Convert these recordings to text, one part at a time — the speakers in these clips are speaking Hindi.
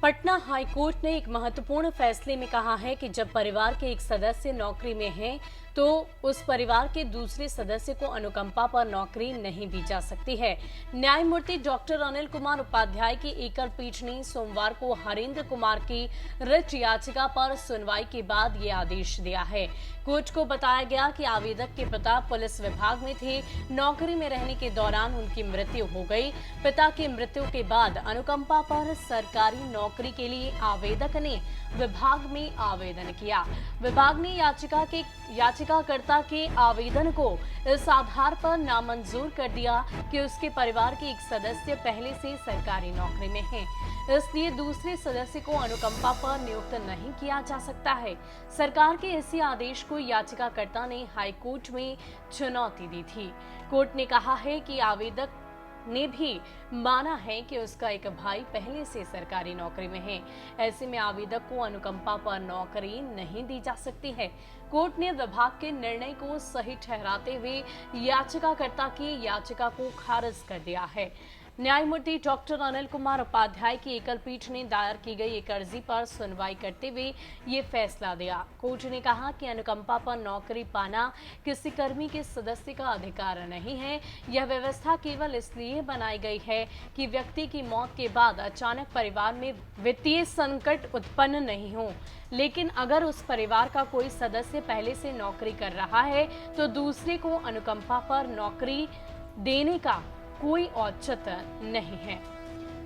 पटना हाईकोर्ट ने एक महत्वपूर्ण फैसले में कहा है कि जब परिवार के एक सदस्य नौकरी में है तो उस परिवार के दूसरे सदस्य को अनुकंपा पर नौकरी नहीं दी जा सकती है। न्यायमूर्ति डॉक्टर अनिल कुमार उपाध्याय की एकल पीठ ने सोमवार को हरेंद्र कुमार की रिट याचिका पर सुनवाई के बाद ये आदेश दिया है। कोर्ट को बताया गया कि आवेदक के पिता पुलिस विभाग में थे। नौकरी में रहने के दौरान उनकी मृत्यु हो गई। पिता की मृत्यु के बाद अनुकंपा पर सरकारी नौकरी के लिए आवेदक ने विभाग में आवेदन किया। विभाग ने याचिकाकर्ता के आवेदन को इस आधार पर नामंजूर कर दिया कि उसके परिवार के एक सदस्य पहले से सरकारी नौकरी में हैं, इसलिए दूसरे सदस्य को अनुकंपा पर नियुक्त नहीं किया जा सकता है। सरकार के इसी आदेश को याचिकाकर्ता ने हाईकोर्ट में चुनौती दी थी। कोर्ट ने कहा है कि आवेदक ने भी माना है कि उसका एक भाई पहले से सरकारी नौकरी में है। ऐसे में आवेदक को अनुकंपा पर नौकरी नहीं दी जा सकती है। कोर्ट ने विभाग के निर्णय को सही ठहराते हुए याचिकाकर्ता की याचिका को खारिज कर दिया है। न्यायमूर्ति डॉक्टर अनिल कुमार उपाध्याय की एकल पीठ ने दायर की गई एक अर्जी पर सुनवाई करते हुए ये फैसला दिया। कोर्ट ने कहा कि अनुकंपा पर नौकरी पाना किसी कर्मी के सदस्य का अधिकार नहीं है। यह व्यवस्था केवल इसलिए बनाई गई है कि व्यक्ति की मौत के बाद अचानक परिवार में वित्तीय संकट उत्पन्न नहीं हो। लेकिन अगर उस परिवार का कोई सदस्य पहले से नौकरी कर रहा है तो दूसरे को अनुकंपा पर नौकरी देने का कोई औचित्य नहीं है।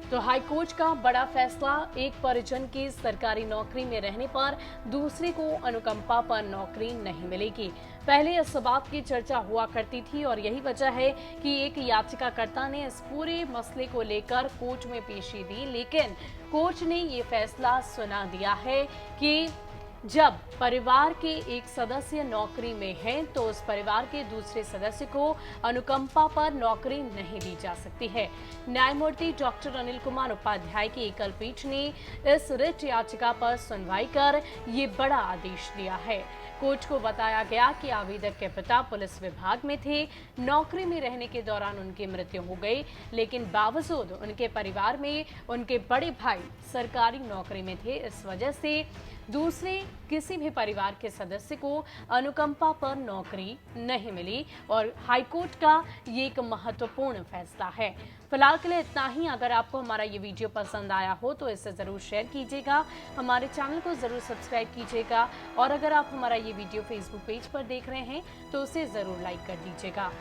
तो हाईकोर्ट का बड़ा फैसला, एक परिजन के सरकारी नौकरी में रहने पर दूसरे को अनुकंपा पर नौकरी नहीं मिलेगी। पहले इस बात की चर्चा हुआ करती थी और यही वजह है कि एक याचिकाकर्ता ने इस पूरे मसले को लेकर कोर्ट में पेशी दी, लेकिन कोर्ट ने ये फैसला सुना दिया है कि जब परिवार के एक सदस्य नौकरी में है तो उस परिवार के दूसरे सदस्य को अनुकंपा पर नौकरी नहीं दी जा सकती है। न्यायमूर्ति डॉक्टर अनिल कुमार उपाध्याय की एकल पीठ ने इस रिट याचिका पर सुनवाई कर ये बड़ा आदेश दिया है। कोर्ट को बताया गया कि आवेदक के पिता पुलिस विभाग में थे। नौकरी में रहने के दौरान उनकी मृत्यु हो गई, लेकिन बावजूद उनके परिवार में उनके बड़े भाई सरकारी नौकरी में थे। इस वजह से दूसरे किसी भी परिवार के सदस्य को अनुकंपा पर नौकरी नहीं मिली और हाईकोर्ट का ये एक महत्वपूर्ण फैसला है। फिलहाल के लिए इतना ही। अगर आपको हमारा ये वीडियो पसंद आया हो तो इसे जरूर शेयर कीजिएगा, हमारे चैनल को जरूर सब्सक्राइब कीजिएगा और अगर आप हमारा ये वीडियो फेसबुक पेज पर देख रहे हैं तो उसे जरूर लाइक कर दीजिएगा।